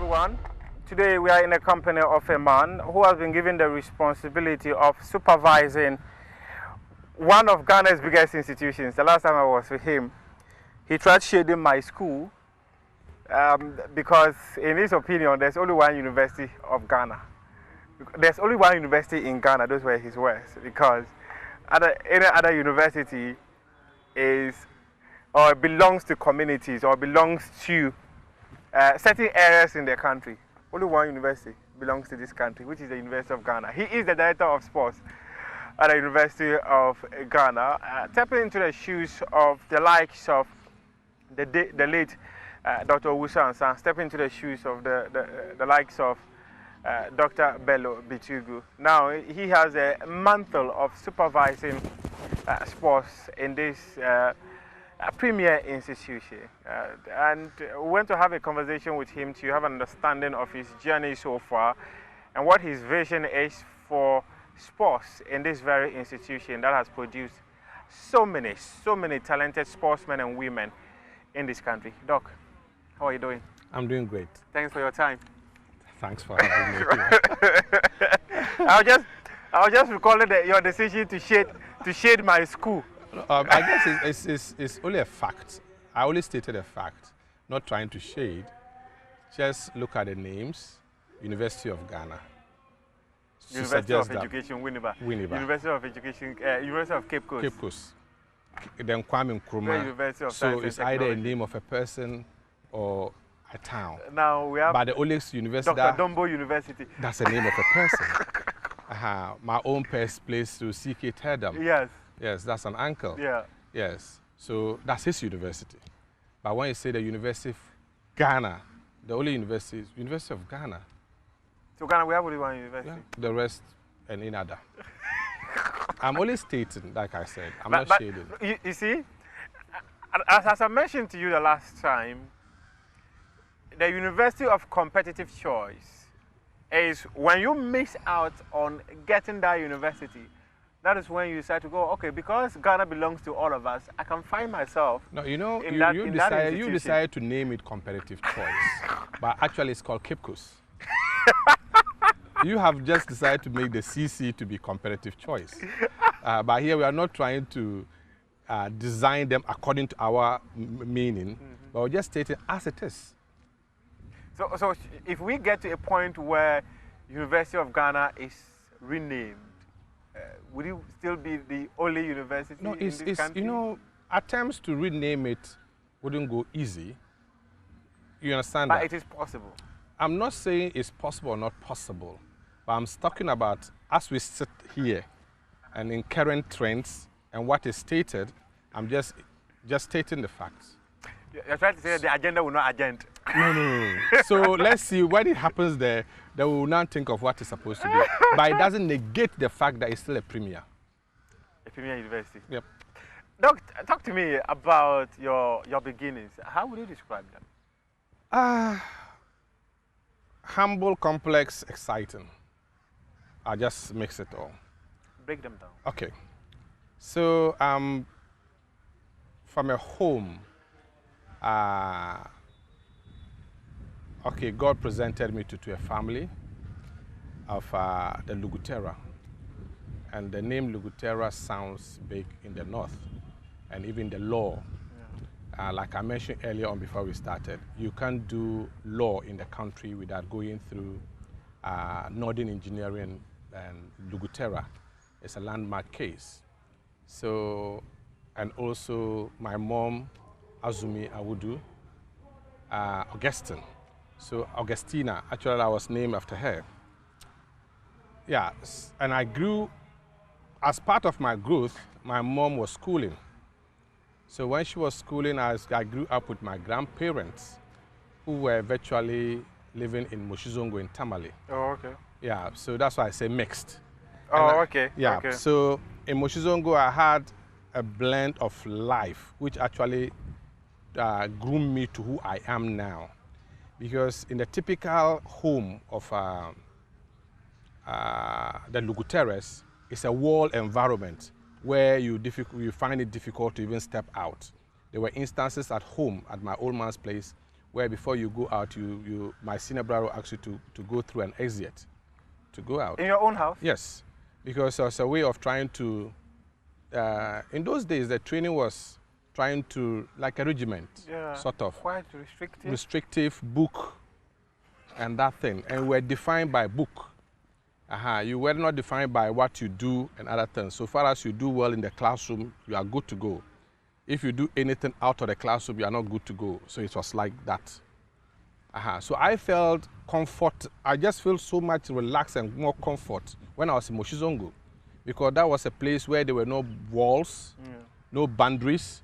everyone. Today we are in the company of a man who has been given the responsibility of supervising one of Ghana's biggest institutions. The last time I was with him, he tried shading my school because in his opinion there's only one university of Ghana. There's only one university in Ghana, those were his words, because any other university is or belongs to communities or belongs to certain areas in the country. Only one university belongs to this country, which is the University of Ghana. He is the director of sports at the University of Ghana, stepping into the shoes of the likes of the late Dr. Owusu, stepping into the shoes of the likes of Dr. Bello Bitugu. Now he has a mantle of supervising sports in this premier institution, and we went to have a conversation with him to have an understanding of his journey so far and what his vision is for sports in this very institution that has produced so many talented sportsmen and women in this country. Doc, how are you doing? I'm doing great. Thanks for your time. Thanks for having me. I was just recalling your decision to shade my school. I guess it's only a fact. I only stated a fact, not trying to shade. Just look at the names. University of Ghana. University of Education, Winneba. University of Education, University of Cape Coast. Cape Coast. Then Kwame Nkrumah. University of So Science it's and either a Technology. name of a person or a town. Now we have But the only university Dr. Dombo University. that's the name of a person. My own place to CK Tedam. Yes. Yes, that's an uncle. Yeah. Yes, so that's his university. But when you say the University of Ghana, the only university is University of Ghana. So Ghana, we have only one university. Yeah, the rest and in other. I'm only stating, like I said, I'm But not shading. you see, as I mentioned to you the last time, the University of Competitive Choice is when you miss out on getting that university. That is when you decide to go, okay, because Ghana belongs to all of us, I can find myself. No, you know, in you that decided to name it Competitive Choice, but actually it's called Cape Coast. You have just decided to make the CC to be Competitive Choice. But here we are not trying to design them according to our meaning, but we're just stating as it is. So if we get to a point where University of Ghana is renamed, would it still be the only university No, in this country? you know, attempts to rename it wouldn't go easy. You understand But that? it is possible. I'm not saying it's possible or not possible, but I'm talking about as we sit here and in current trends and what is stated, I'm just stating the facts. You're trying to say that the agenda will not agenda. No. So let's see when it happens there, they will not think of what it's supposed to be. But it doesn't negate the fact that it's still a premier. A premier university. Yep. Doc, talk to me about your beginnings. How would you describe them? Humble, complex, exciting. I just mix it all. Break them down. Okay. So from a home, okay, God presented me to a family of the Luguterah. And the name Luguterah sounds big in the north and even the law. Yeah. Like I mentioned earlier on before we started, you can't do law in the country without going through Northern Engineering and Luguterah. It's a landmark case. So, and also my mom, Azumi Awudu, Augustine. So Augustina, actually I was named after her. Yeah, and I grew, as part of my growth, my mom was schooling. So when she was schooling, I grew up with my grandparents who were virtually living in Moshizongo in Tamale. Oh, okay. Yeah, so that's why I say mixed. Oh, okay. Yeah, okay. so in Moshizongo I had a blend of life, which actually groomed me to who I am now. Because in the typical home of the Luguterahs, it's a wall environment where you find it difficult to even step out. There were instances at home, at my old man's place, where before you go out, my senior brother will ask you to go through an exit to go out. In your own house? Yes, because it's a way of trying to, in those days, the training was trying to, like a regiment, sort of. Quite restrictive. Restrictive book and that thing. And we're defined by book. You were not defined by what you do and other things. So far as you do well in the classroom, you are good to go. If you do anything out of the classroom, you are not good to go. So it was like that. So I felt comfort. I just felt so much relaxed and more comfort when I was in Moshizongo, because that was a place where there were no walls, no boundaries.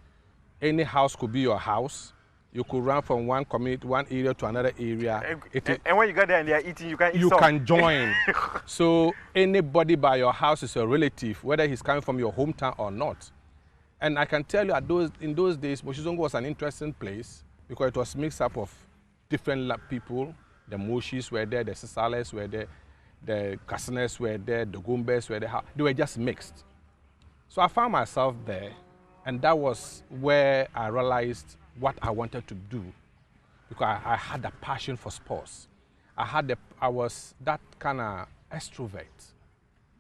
Any house could be your house. You could run from one community, one area to another area. And when you get there and they are eating, you can eat You some. can join. So anybody by your house is a relative, whether he's coming from your hometown or not. And I can tell you, in those days, Moshizongo was an interesting place because it was mixed up of different people. The Moshis were there, the Sisales were there, the Kasines were there, the Gumbes were there. They were just mixed. So I found myself there, and that was where I realized what I wanted to do, because I had a passion for sports. I was that kind of extrovert,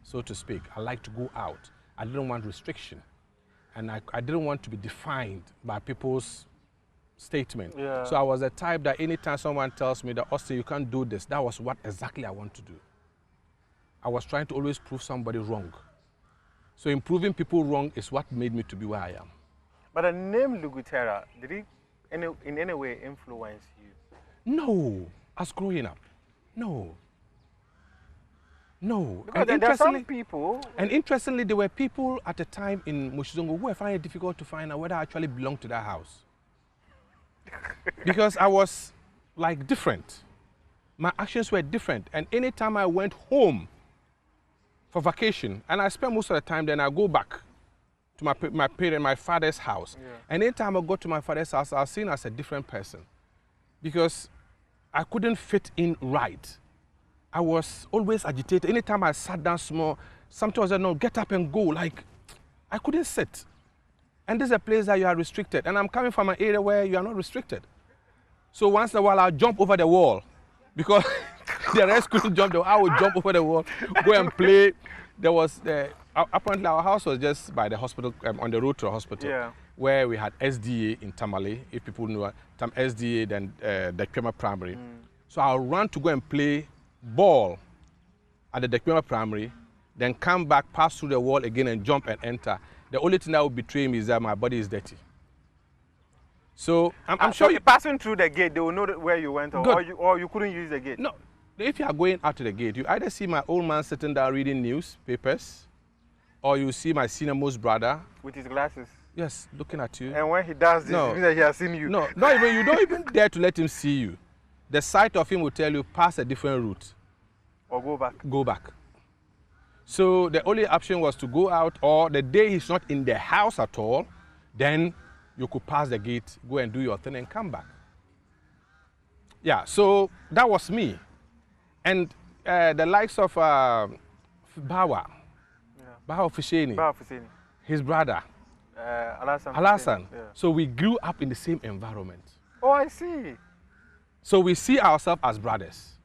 so to speak. I liked to go out. I didn't want restriction. And I didn't want to be defined by people's statement. Yeah. So I was the type that anytime someone tells me that, Austin, you can't do this, that was what exactly I want to do. I was trying to always prove somebody wrong. So improving people wrong is what made me to be where I am. But the name Luguterah, did it in any way influence you? No, as growing up, no. No. Because there are some people. And interestingly, there were people at the time in Moshizongo who were finding it difficult to find out whether I actually belonged to that house. Because I was like different. My actions were different. And anytime I went home for vacation, and I spent most of the time, then I go back to my father's house. Yeah. And anytime I go to my father's house, I was seen as a different person. Because I couldn't fit in right. I was always agitated. Anytime I sat down small, sometimes I know, get up and go. Like, I couldn't sit. And this is a place that you are restricted. And I'm coming from an area where you are not restricted. So once in a while, I'll jump over the wall. Because the rest couldn't jump, I would jump over the wall, go and play. There was, apparently our house was just by the hospital, on the road to the hospital, where we had SDA in Tamale. If people knew SDA, then the Kema Primary. So I'll run to go and play ball at the Dekwema Primary, then come back, pass through the wall again and jump and enter. The only thing that would betray me is that my body is dirty. So I'm sure so passing through the gate, they will know where you went, or you couldn't use the gate? No, if you are going out to the gate, you either see my old man sitting down reading newspapers, or you see my senior most brother. With his glasses? Yes, looking at you. And when he does this, it means that he has seen you? No, not even, you don't even dare to let him see you. The sight of him will tell you, pass a different route. Or go back. Go back. So the only option was to go out, or the day he's not in the house at all, then you could pass the gate, go and do your thing and come back. Yeah, so that was me. And the likes of Bawa Fisheni, his brother, Alasan. Yeah. So we grew up in the same environment. Oh, I see. So we see ourselves as brothers.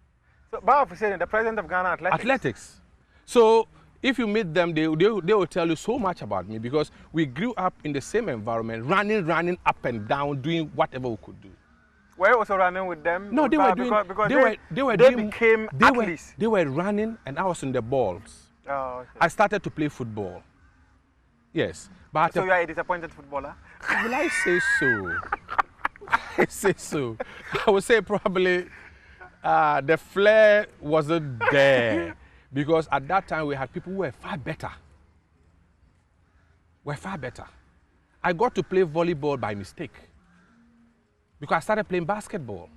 So, Bawa Fisheni, the president of Ghana Athletics. So if you meet them, they will tell you so much about me, because we grew up in the same environment, running up and down, doing whatever we could do. Were you also running with them? No, they were doing, because they became athletes. They were running and I was in the balls. Oh, okay. I started to play football. Yes. But so you are a disappointed footballer? Will I say so? I say so. I would say probably the flair wasn't there, because at that time we had people who were far better. I got to play volleyball by mistake, because I started playing basketball.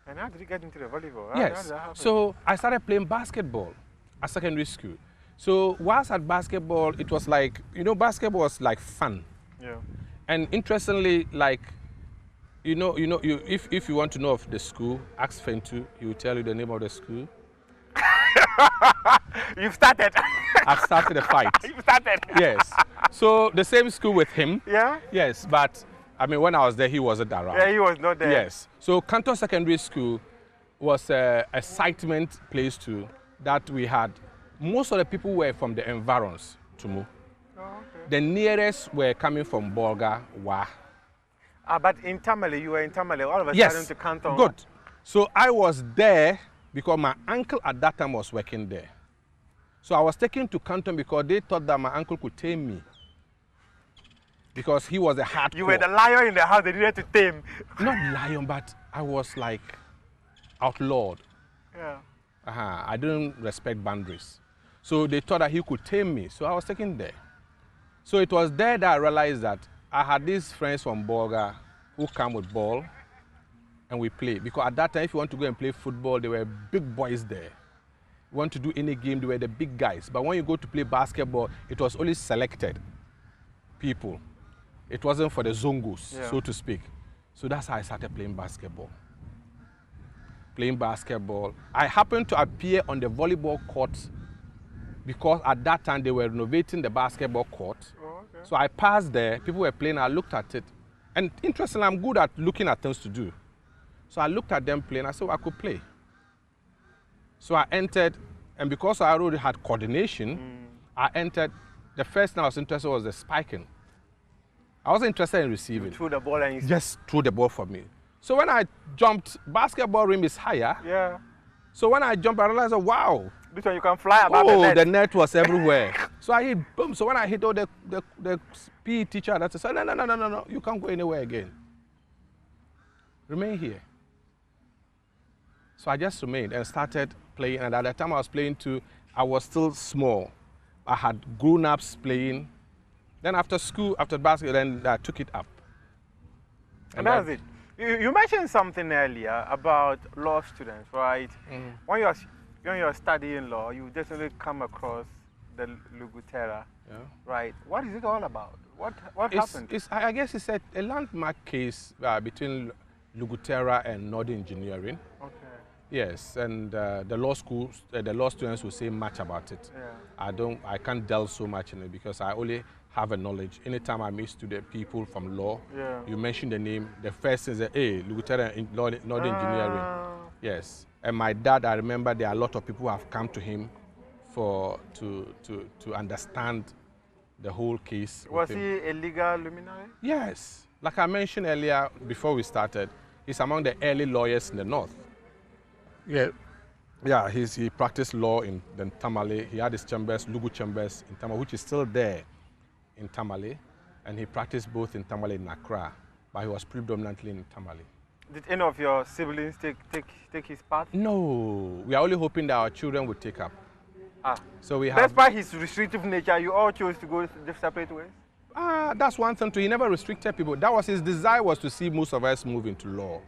And how did you get into the volleyball? Yes. So I started playing basketball at secondary school. So whilst at basketball, it was like, basketball was like fun. Yeah. And interestingly, like, if you want to know of the school, ask Fentu, he will tell you the name of the school. You've started. I've started a fight. You've started. Yes. So the same school with him. Yeah? Yes, but I mean, when I was there, he wasn't around. Yeah, he was not there. Yes. So Canton Secondary School was a excitement place too, that we had. Most of the people were from the environs to move. Oh, okay. The nearest were coming from Bolga, Wa. But in Tamale, you were in Tamale, all of a Yes, sudden to Canton. good. So I was there because my uncle at that time was working there. So I was taken to Canton because they thought that my uncle could tame me. Because he was a hardcore. You were the lion in the house they needed to tame. Not lion, but I was like outlawed. Yeah. I didn't respect boundaries. So they thought that he could tame me. So I was taken there. So it was there that I realized that I had these friends from Bolga who come with ball and we play. Because at that time, if you want to go and play football, there were big boys there. You want to do any game, they were the big guys. But when you go to play basketball, it was only selected people. It wasn't for the zongos, so to speak. So that's how I started playing basketball. I happened to appear on the volleyball court because at that time they were renovating the basketball court. Oh, okay. So I passed there, people were playing, I looked at it. And interestingly, I'm good at looking at things to do. So I looked at them playing, I said, I could play. So I entered, and because I already had coordination, I entered. The first thing I was interested in was the spiking. I wasn't interested in receiving. You threw the ball and you just threw the ball for me. So when I jumped, basketball rim is higher. Yeah. So when I jumped, I realized, wow. This one you can fly above the net. The net was everywhere. So I hit, boom. So when I hit, the PE teacher, that said, no, you can't go anywhere again. Remain here. So I just remained and started playing. And at the time I was playing too, I was still small. I had grown-ups playing. Then after school, after basketball, then I took it up. And that's it. You mentioned something earlier about law students, right? When you're studying law, you definitely come across the Luguterah, right? What is it all about? What happened? I guess it's a landmark case between Luguterah and Northern Engineering. Okay. Yes, and the law schools, the law students will say much about it. Yeah. I can't delve so much in it because I only have a knowledge. Anytime I meet student people from law, you mention the name, the first thing is, hey, Luguterah in Northern Engineering. Yes, and my dad, I remember there are a lot of people who have come to him to understand the whole case. Was he a legal luminary? Yes, like I mentioned earlier before we started, he's among the early lawyers in the North. Yeah, he practiced law in Tamale. He had his chambers, Lugu chambers in Tamale, which is still there in Tamale, and he practiced both in Tamale and Accra, but he was predominantly in Tamale. Did any of your siblings take his path? No, we are only hoping that our children would take up. So we have. Despite his restrictive nature, you all chose to go separate ways? That's one thing too. He never restricted people. That was his desire, was to see most of us move into law.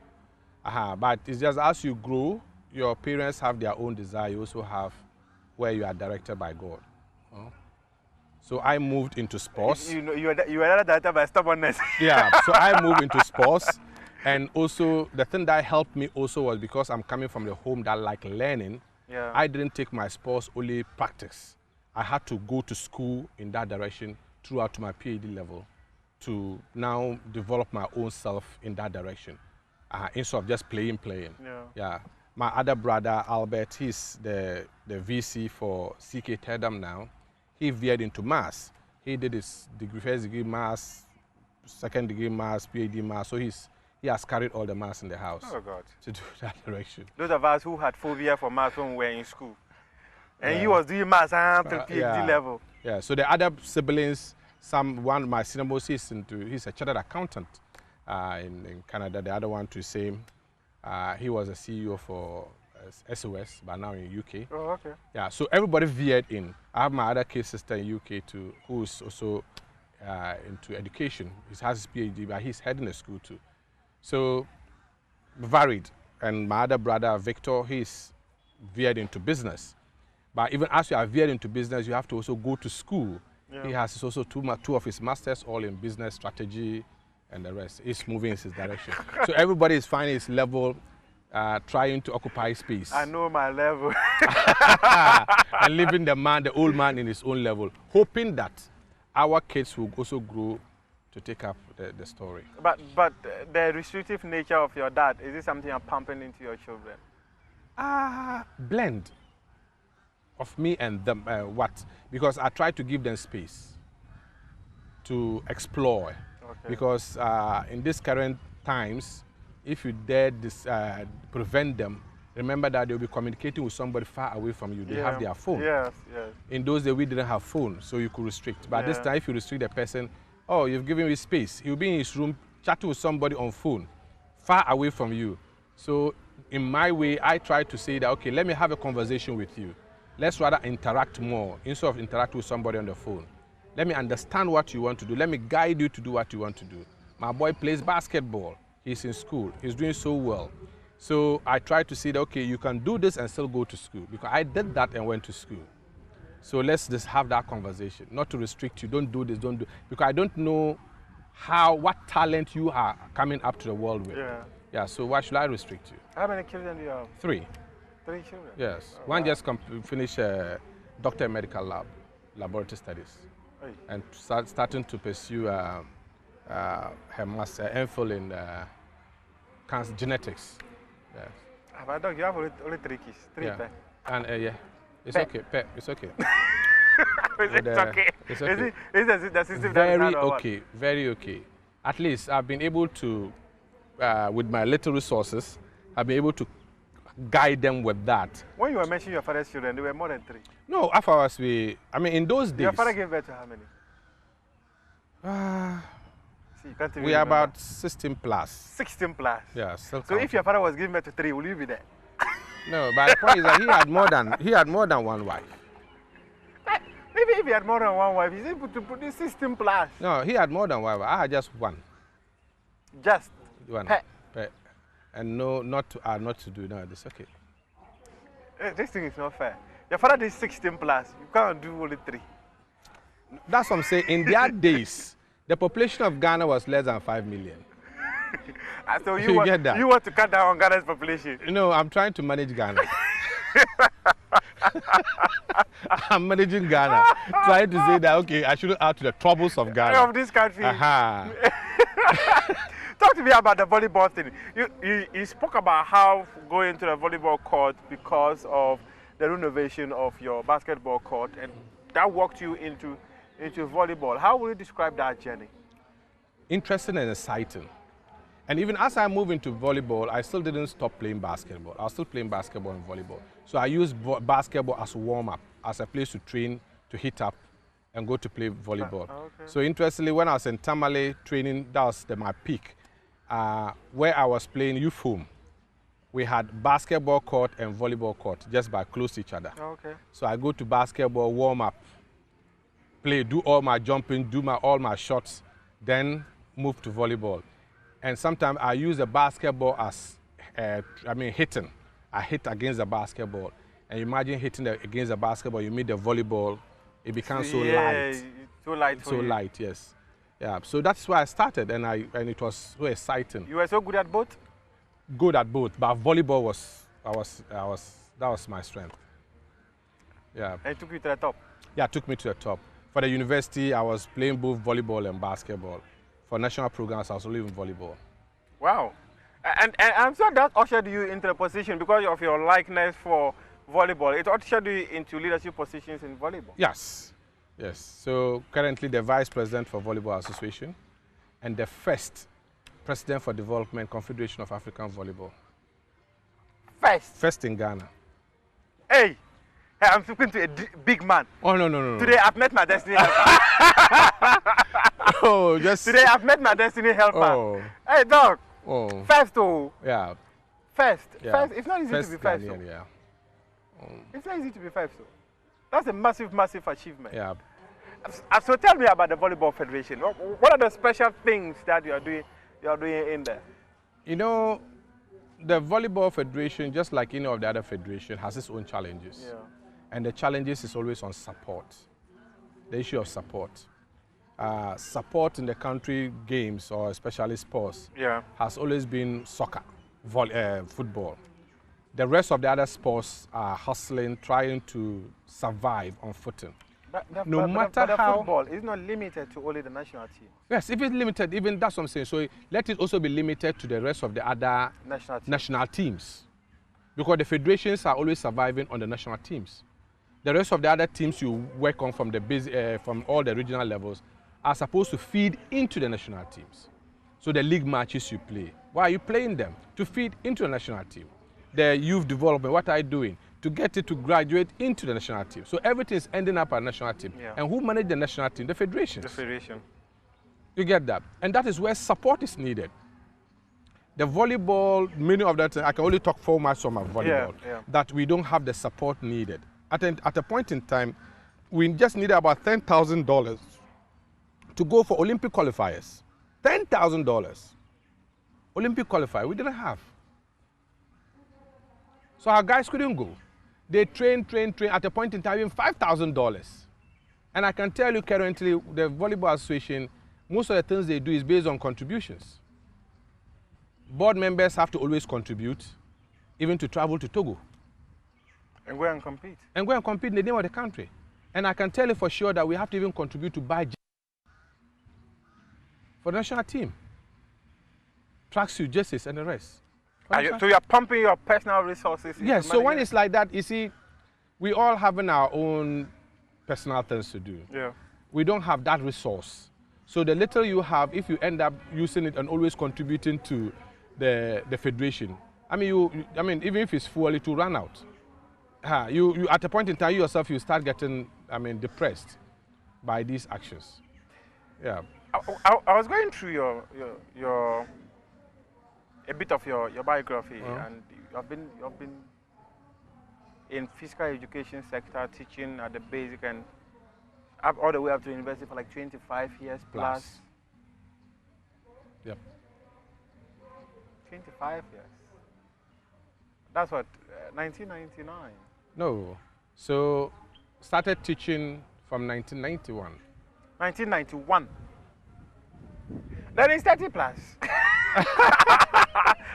But it's just as you grow, your parents have their own desire. You also have where you are directed by God. So I moved into sports. You were not directed by stubbornness. Yeah, so I moved into sports. And also, the thing that helped me also was because I'm coming from the home that like learning, I didn't take my sports only practice. I had to go to school in that direction throughout to my PhD level to now develop my own self in that direction instead of just playing. Yeah. My other brother, Albert, he's the VC for CK Tedam now. He veered into maths. He did his first degree maths, second degree maths, PhD maths. So he has carried all the maths in the house to do that direction. Those of us who had phobia for maths when we were in school. And he was doing maths until PhD level. Yeah, so the other siblings, one of my senior most, he's a chartered accountant in Canada. The other one to same. He was a CEO for SOS, but now in UK. Oh, okay. Yeah, so everybody veered in. I have my other case sister in UK too, who's also into education. He has his PhD, but he's heading a school too. So varied. And my other brother, Victor, he's veered into business. But even as you are veered into business, you have to also go to school. He has also two of his masters, all in business strategy and the rest. He's moving in his direction. So everybody is finding his level, trying to occupy space. I know my level. And leaving the old man in his own level, hoping that our kids will also grow to take up the story. But the restrictive nature of your dad, is this something you're pumping into your children? Blend of me and them. What? Because I try to give them space to explore. Okay. Because in these current times, if you dare prevent them, remember that they'll be communicating with somebody far away from you. They have their phone. Yes, yes. In those days, we didn't have phone, so you could restrict. But this time, if you restrict the person, oh, you've given me space. He'll be in his room chatting with somebody on phone, far away from you. So in my way, I try to say that, okay, let me have a conversation with you. Let's rather interact more instead of interacting with somebody on the phone. Let me understand what you want to do. Let me guide you to do what you want to do. My boy plays basketball. He's in school. He's doing so well. So I try to say that, okay, you can do this and still go to school, because I did that and went to school. So let's just have that conversation, not to restrict you. Don't do this, don't do, because I don't know what talent you are coming up to the world with. Yeah, so why should I restrict you? How many children do you have? 3. 3 children? Yes. One just finished doctor in medical laboratory studies. And starting to pursue her master MPhil in cancer genetics. Yes. But Doc, you have only 3 kids. 3 yeah. pet. And it's okay. Pet, it's okay. It's okay. It's okay. Is the system very okay. Very okay. At least I've been able to, with my little resources, I've been able to guide them with that. When you were mentioning your father's children, there were more than 3. No, after us, in those days. Your father gave birth to how many? See, you can't even we are remember. about 16 plus. 16 plus? Yeah, still So if your father was giving birth to 3, will you be there? No, but the point is that he had more than one wife. Maybe if he had more than one wife, he's able to put this 16 plus. No, he had more than one wife. I had just one. Just one. Pet. And no, not to do. No, it's okay. This thing is not fair. Your father did 16 plus. You can't do only 3. That's what I'm saying. In their days, the population of Ghana was less than 5 million. So you want to cut down on Ghana's population? No, I'm trying to manage Ghana. I'm managing Ghana, trying to say that, okay, I shouldn't add to the troubles of Ghana. Of this country. Talk to me about the volleyball thing. You spoke about how going to the volleyball court because of the renovation of your basketball court, and that walked you into volleyball. How would you describe that journey? Interesting and exciting. And even as I moved into volleyball, I still didn't stop playing basketball. I was still playing basketball and volleyball. So I used basketball as a warm-up, as a place to train, to hit up, and go to play volleyball. Okay. So interestingly, when I was in Tamale training, that was my peak. Where I was playing youth home, we had basketball court and volleyball court just by close to each other. Okay. So I go to basketball, warm up, play, do all my jumping, do all my shots, then move to volleyball. And sometimes I use the basketball as, hitting. I hit against the basketball. And imagine hitting against the basketball, you meet the volleyball, it becomes so light. So light for you. So light, yes. Yeah, so that's why I started, and it was so exciting. You were so good at both? Good at both, but volleyball that was my strength. Yeah. And it took you to the top? Yeah, it took me to the top. For the university, I was playing both volleyball and basketball. For national programs, I was only in volleyball. Wow. And I'm sure that ushered you into the position because of your likeness for volleyball. It ushered you into leadership positions in volleyball. Yes. Yes. So currently the Vice President for Volleyball Association and the first President for Development Confederation of African Volleyball. First in Ghana. Hey, I'm speaking to a big man. Oh, no. Today I've met my destiny helper. Oh, just... Today I've met my destiny helper. Oh. Hey, Doc. Oh. First, oh. Yeah. First. Yeah. First. It's not easy to be first. Ghanaian, yeah. It's not easy to be first. That's a massive, massive achievement. Yeah. So tell me about the Volleyball Federation. What are the special things that you are doing in there? You know, the Volleyball Federation, just like any of the other federation, has its own challenges. Yeah. And the challenges is always on support. The issue of support. Support in the country games, or especially sports, has always been soccer, football. The rest of the other sports are hustling, trying to survive on footing. No matter the how football is not limited to only the national team. Yes, if it's limited, even that's what I'm saying. So let it also be limited to the rest of the other national teams. Because the federations are always surviving on the national teams. The rest of the other teams you work on from from all the regional levels are supposed to feed into the national teams. So the league matches you play, why are you playing them? To feed into the national team. The youth development, what are you doing? To get it to graduate into the national team. So everything is ending up at national team. Yeah. And who manage the national team? The federations. The federation. You get that? And that is where support is needed. The volleyball, many of that, I can only talk 4 months on my volleyball, that we don't have the support needed. At a point in time, we just needed about $10,000 to go for Olympic qualifiers. $10,000. Olympic qualifier, we didn't have. So our guys couldn't go. They train. At a point in time, even $5,000. And I can tell you currently, the Volleyball Association, most of the things they do is based on contributions. Board members have to always contribute, even to travel to Togo. And go and compete. And go and compete in the name of the country. And I can tell you for sure that we have to even contribute to buy for the national team. Tracksuit, jerseys, and the rest. So you're pumping your personal resources? Yes, so when it's like that, you see, we all having our own personal things to do. Yeah. We don't have that resource. So the little you have, if you end up using it and always contributing to the federation, I mean, even if it's full, it will run out. You at a point in time, you yourself, you start getting, depressed by these actions. Yeah. I was going through a bit of your biography, and you've been in physical education sector, teaching at the basic and up all the way up to university for like 25 years plus. Yep. 25 years. That's what, 1999? No. So started teaching from 1991. 1991. Then it's 30 plus.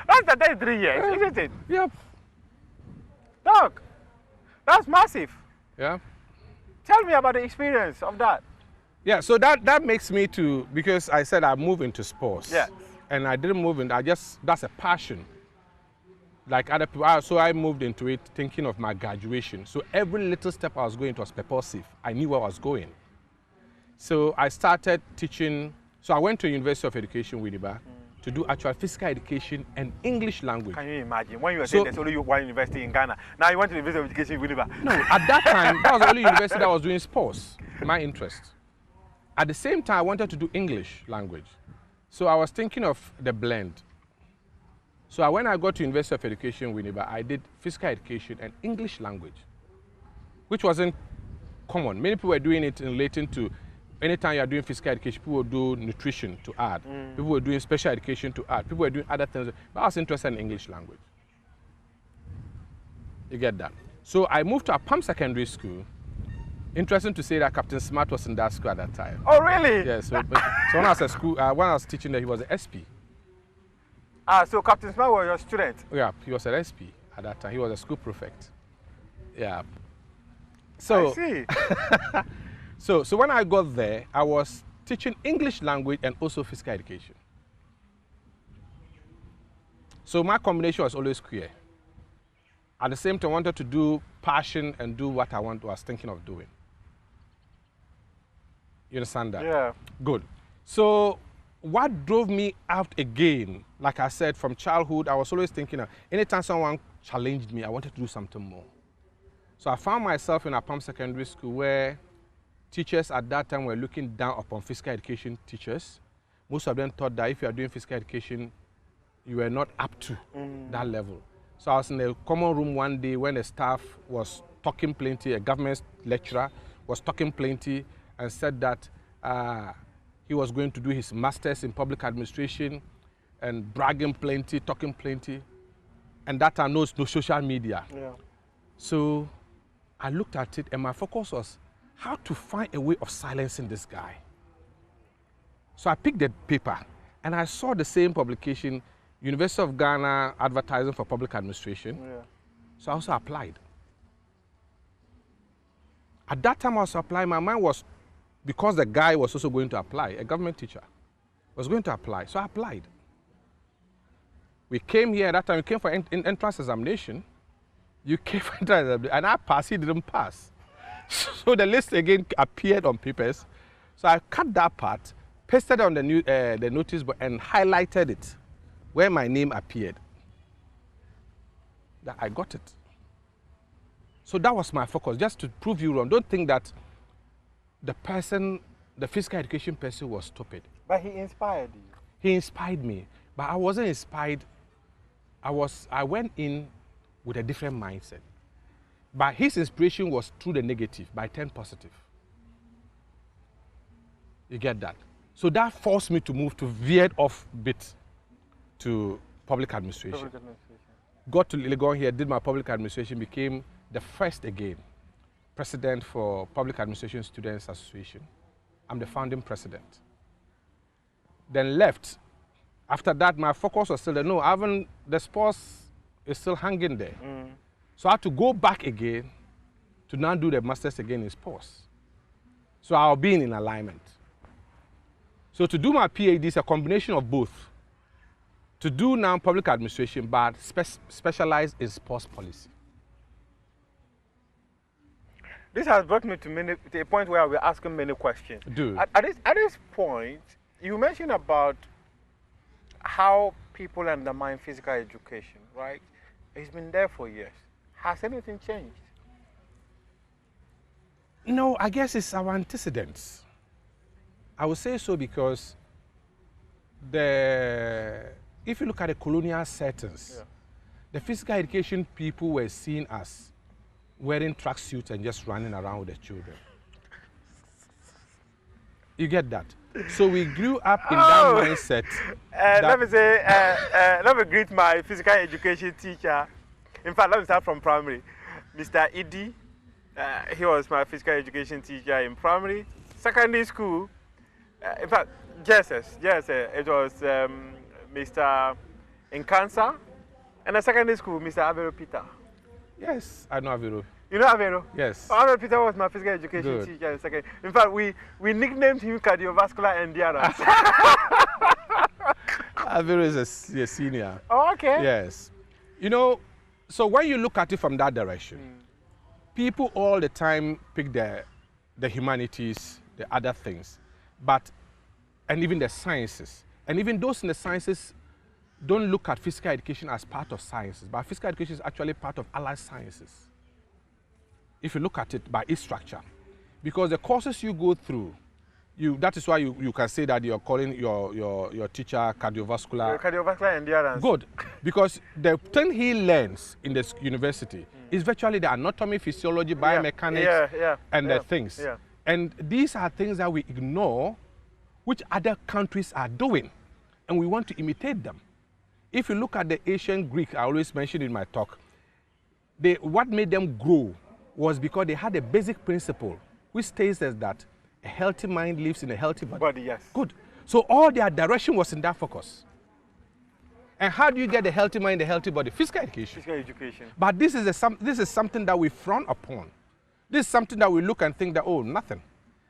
That's the 33 years, isn't it? Yep. Doc, that's massive. Yeah. Tell me about the experience of that. Yeah, so that makes me to, because I said I moved into sports. Yeah. And I didn't move in, that's a passion. Like other people, so I moved into it thinking of my graduation. So every little step I was going to was purposive. I knew where I was going. So I started teaching, so I went to University of Education, Winneba, to do actual physical education and English language. Can you imagine? When you were saying there's only one university in Ghana, now you went to the University of Education, Winneba. No, at that time, that was the only university that was doing sports, my interest. At the same time, I wanted to do English language. So I was thinking of the blend. So when I got to University of Education, Winneba, I did physical education and English language, which wasn't common. Many people were doing it in relating to, anytime you are doing physical education, people would do nutrition to add. People were doing special education to add. People were doing other things. But I was interested in English language. You get that? So I moved to a Palm Secondary School. Interesting to say that Captain Smart was in that school at that time. Oh, really? Yeah, so when I was at school, when I was teaching there, he was an SP. So Captain Smart was your student? Yeah, he was an SP at that time. He was a school prefect. Yeah. So, I see. So when I got there, I was teaching English language and also physical education. So my combination was always clear. At the same time, I wanted to do passion and do what I was thinking of doing. You understand that? Yeah. Good. So what drove me out again, like I said, from childhood, I was always thinking, anytime someone challenged me, I wanted to do something more. So I found myself in a Palm Secondary School where teachers at that time were looking down upon physical education teachers. Most of them thought that if you are doing physical education, you were not up to that level. So I was in the common room one day when the staff was talking plenty, a government lecturer was talking plenty and said that he was going to do his master's in public administration and bragging plenty, talking plenty. And that time, no social media. Yeah. So I looked at it and my focus was how to find a way of silencing this guy. So I picked the paper and I saw the same publication, University of Ghana advertising for public administration. Yeah. So I also applied. At that time I was applying, my mind was, because the guy was also going to apply, a government teacher, was going to apply, so I applied. We came here, at that time we came for entrance examination. You came for entrance examination, and I passed, he didn't pass. So the list again appeared on papers. So I cut that part, pasted on the notice board and highlighted it where my name appeared. That I got it. So that was my focus, just to prove you wrong. Don't think that the person, the physical education person, was stupid. But he inspired you. He inspired me, but I wasn't inspired. I went in with a different mindset. But his inspiration was through the negative, by 10 positive. You get that? So that forced me to move, to veer off bit to public administration. Got to Legon here, did my public administration, became the first again president for Public Administration Students Association. I'm the founding president. Then left. After that, my focus was still there. No, the sports is still hanging there. So I had to go back again to now do the masters again in sports. So I'll be in alignment. So to do my PhD is a combination of both. To do now public administration, but specialize in sports policy. This has brought me to a point where we're asking many questions. Dude. At this point, you mentioned about how people undermine physical education, right? It's been there for years. Has anything changed? No, I guess it's our antecedents. I would say so because if you look at the colonial settings, the physical education people were seen as wearing tracksuits and just running around with the children. You get that? So we grew up in that mindset. Let me greet my physical education teacher. In fact, let me start from primary. Mr. Idi, he was my physical education teacher in primary. Secondary school, in fact, it was Mr. Nkansa. And the secondary school, Mr. Avero Peter. Yes, I know Avero. You know Avero? Yes. Avero Peter was my physical education teacher in second. In fact, we nicknamed him cardiovascular endurance. Avero is a senior. Oh, okay. Yes. You know, so when you look at it from that direction, people all the time pick the humanities, the other things, and even the sciences. And even those in the sciences don't look at physical education as part of sciences, but physical education is actually part of allied sciences. If you look at it by its structure. Because the courses you go through, that is why you can say that you're calling your teacher cardiovascular. Cardiovascular endurance. Good. Because the thing he learns in the university is virtually the anatomy, physiology, biomechanics, and the things. Yeah. And these are things that we ignore, which other countries are doing, and we want to imitate them. If you look at the ancient Greek, I always mention in my talk, what made them grow was because they had a basic principle, which states that a healthy mind lives in a healthy body. Yes. Good. So all their direction was in that focus. And how do you get a healthy mind, a healthy body? Physical education. Physical education. But this is something that we frown upon. This is something that we look and think that, oh, nothing.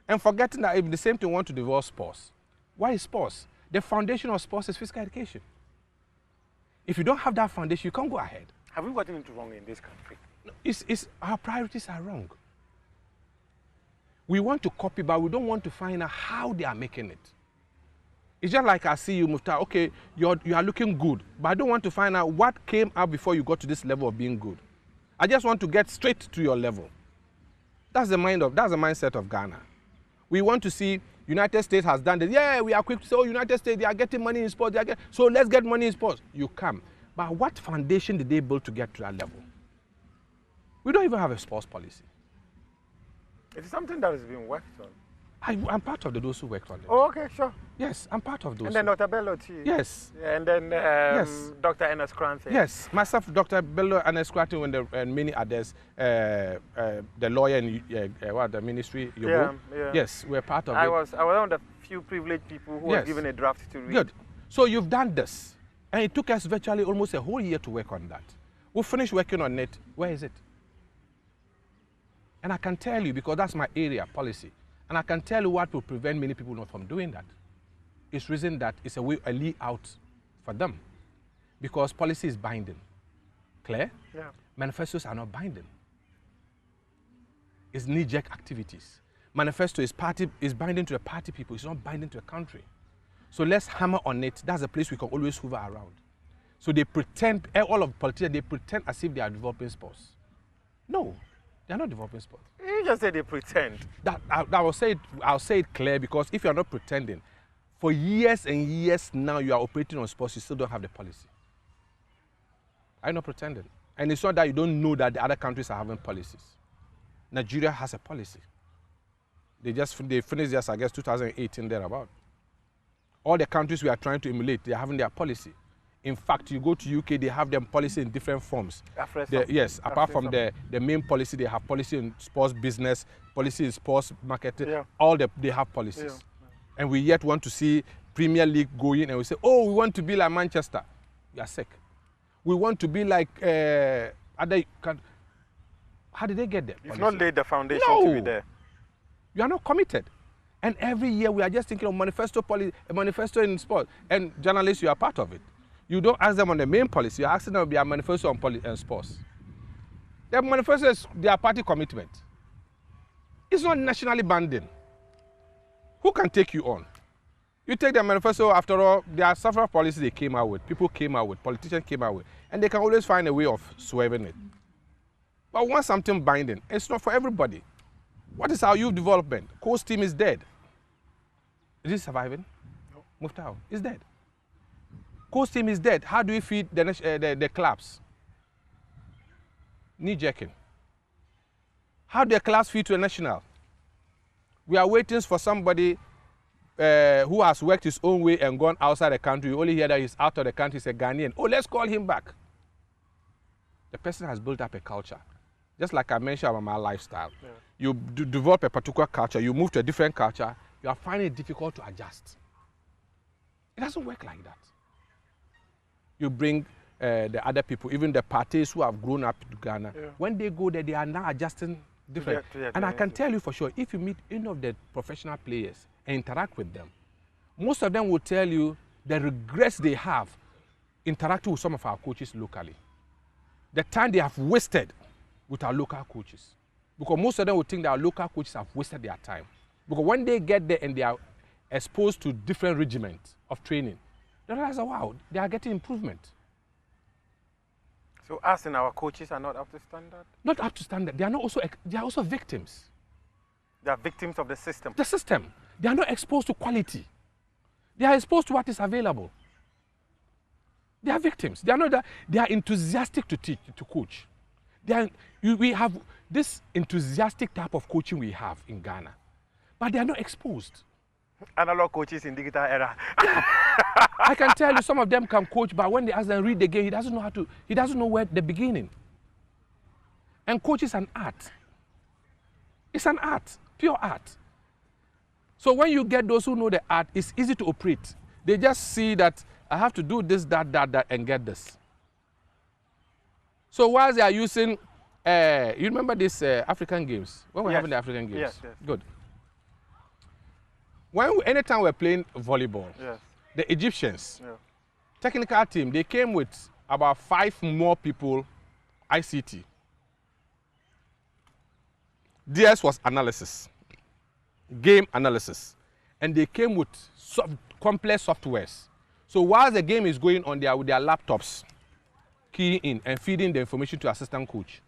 And forgetting that if the same thing we want to develop sports. Why is sports? The foundation of sports is physical education. If you don't have that foundation, you can't go ahead. Have we gotten it wrong in this country? Our priorities are wrong. We want to copy, but we don't want to find out how they are making it. It's just like I see you, Muftar, okay, you are looking good, but I don't want to find out what came out before you got to this level of being good. I just want to get straight to your level. That's the mindset of Ghana. We want to see United States has done this. Yeah, we are quick to say, oh, United States, they are getting money in sports. So let's get money in sports. You come. But what foundation did they build to get to that level? We don't even have a sports policy. It's something that is being worked on. I'm part of those who worked on it. Oh, okay, sure. Yes, I'm part of those. And then Dr. Bello too. Yes. And then yes. Dr. Enes Kranthi. Yes, myself, Dr. Bello, Enes Kranthi, and many others, the lawyer in the ministry, Yobo. Yeah. Yes, we're part of it. I was one of the few privileged people who was given a draft to read. Good. So you've done this. And it took us virtually almost a whole year to work on that. We finished working on it. Where is it? And I can tell you, because that's my area, policy, and I can tell you what will prevent many people not from doing that. It's reason that it's a way out for them. Because policy is binding. Clear? Yeah. Manifestos are not binding. It's knee-jerk activities. Manifesto is binding to the party people. It's not binding to the country. So let's hammer on it. That's a place we can always hover around. So they pretend, all of politicians, they pretend as if they are developing sports. No, they are not developing sports. You just said they pretend. I'll say it clear, because if you are not pretending, for years and years now you are operating on sports, you still don't have the policy. I'm not pretending. And it's not that you don't know that the other countries are having policies. Nigeria has a policy. They finished just, I guess, 2018 thereabout. All the countries we are trying to emulate, they are having their policy. In fact, you go to UK, they have their policy in different forms. Yes, apart from the main policy, they have policy in sports business, policy in sports marketing, they have policies. Yeah. And we yet want to see Premier League going, and we say, oh, we want to be like Manchester. You are sick. We want to be like other countries. How did they get there? You've not laid the foundation to be there. You are not committed. And every year we are just thinking of manifesto in sport. And journalists, you are part of it. You don't ask them on the main policy. You're asking them to be a manifesto on sports. Their manifesto is their party commitment. It's not nationally binding. Who can take you on? You take the manifesto, after all, there are several policies they came out with, people came out with, politicians came out with, and they can always find a way of swerving it. But once something binding, it's not for everybody. What is our youth development? Coach team is dead. Is it surviving? No. Muftau is dead. Coach team is dead. How do we feed the clubs? Knee-jerking. How do the clubs feed to a national? We are waiting for somebody who has worked his own way and gone outside the country. You only hear that he's out of the country, he's a Ghanaian. Oh, let's call him back. The person has built up a culture. Just like I mentioned about my lifestyle. Yeah. You develop a particular culture, you move to a different culture, you are finding it difficult to adjust. It doesn't work like that. You bring the other people, even the parties who have grown up to Ghana, when they go there, they are now adjusting different. And I can tell you for sure, if you meet any of the professional players and interact with them, most of them will tell you the regrets they have interacting with some of our coaches locally. The time they have wasted with our local coaches. Because most of them will think that our local coaches have wasted their time. Because when they get there and they are exposed to different regiments of training, they realize, oh, wow, they are getting improvement. So us and our coaches are not up to standard? Not up to standard. They are also victims. They are victims of the system. The system. They are not exposed to quality. They are exposed to what is available. They are victims. They are not. They are enthusiastic to teach, to coach. We have this enthusiastic type of coaching we have in Ghana, but they are not exposed. Analog coaches in digital era. I can tell you, some of them can coach, but when they ask them to read the game, he doesn't know how to. He doesn't know where the beginning. And coach is an art. It's an art, pure art. So when you get those who know the art, it's easy to operate. They just see that I have to do this, that, and get this. So while they are using, you remember these African games? When we're having the African games? Yes, yes. Good. Anytime we're playing volleyball, the Egyptians, technical team, they came with about 5 more people, ICT. Theirs was analysis, game analysis. And they came with complex softwares. So while the game is going on there with their laptops, keying in and feeding the information to assistant coach.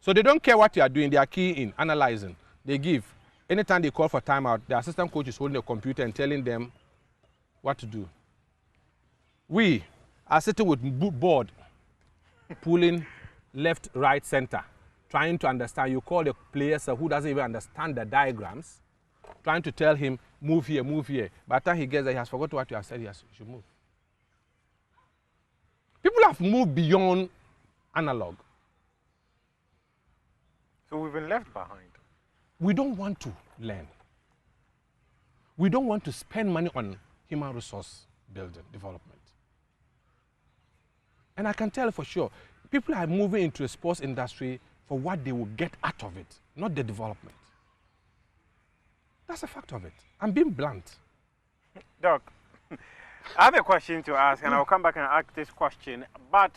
So they don't care what you are doing, they are keying in, analyzing. They give. Anytime they call for timeout, the assistant coach is holding the computer and telling them what to do. We are sitting with board, pulling left, right, center, trying to understand. You call the player who doesn't even understand the diagrams, trying to tell him, move here, move here. By the time he gets there, he has forgotten what you have said, he should move. People have moved beyond analog. So we've been left behind. We don't want to learn. We don't want to spend money on human resource building, development. And I can tell for sure, people are moving into the sports industry for what they will get out of it, not the development. That's a fact of it. I'm being blunt. Doc, I have a question to ask, and I'll come back and ask this question. But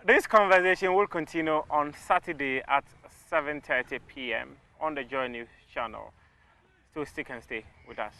this conversation will continue on Saturday at 7:30 p.m. on the Joy News channel. So stick and stay with us.